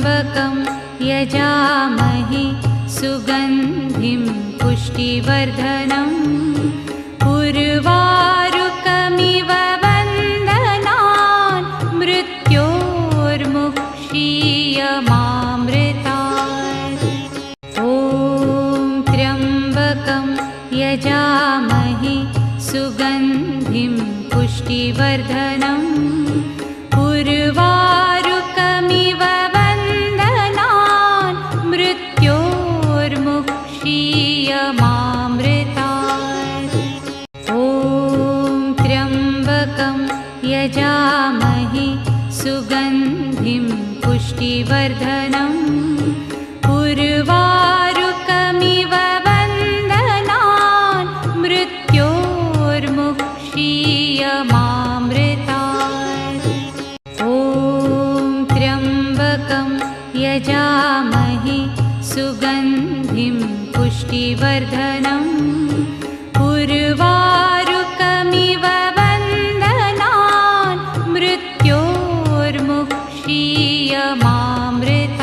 त्र्यम्बकं यजामहे सुगन्धिं पुष्टिवर्धनम् उर्वारुकमिव वन्दनान् मृत्योर्मुक्षीयमामृतात्। ॐ त्र्यम्बकं यजामहे सुगन्धिं पुष्टिवर्धनम् उर्वारुकमिव वन्दनान् मृत्योर्मुक्षीयमामृतात्। ॐ त्र्यम्बकं यजामहे सुगन्धिं पुष्टिवर्धनम् उर्वारुकमिव वन्दनान् मृत्योर्मुक्षीयमामृतात्। ॐ त्र्यम्बकं यजामहे सुगन्धिं पुष्टिवर्धनम् उर्वारुकमिव वन्दनान् मृत्योर्मुक्षीयमामृतात्।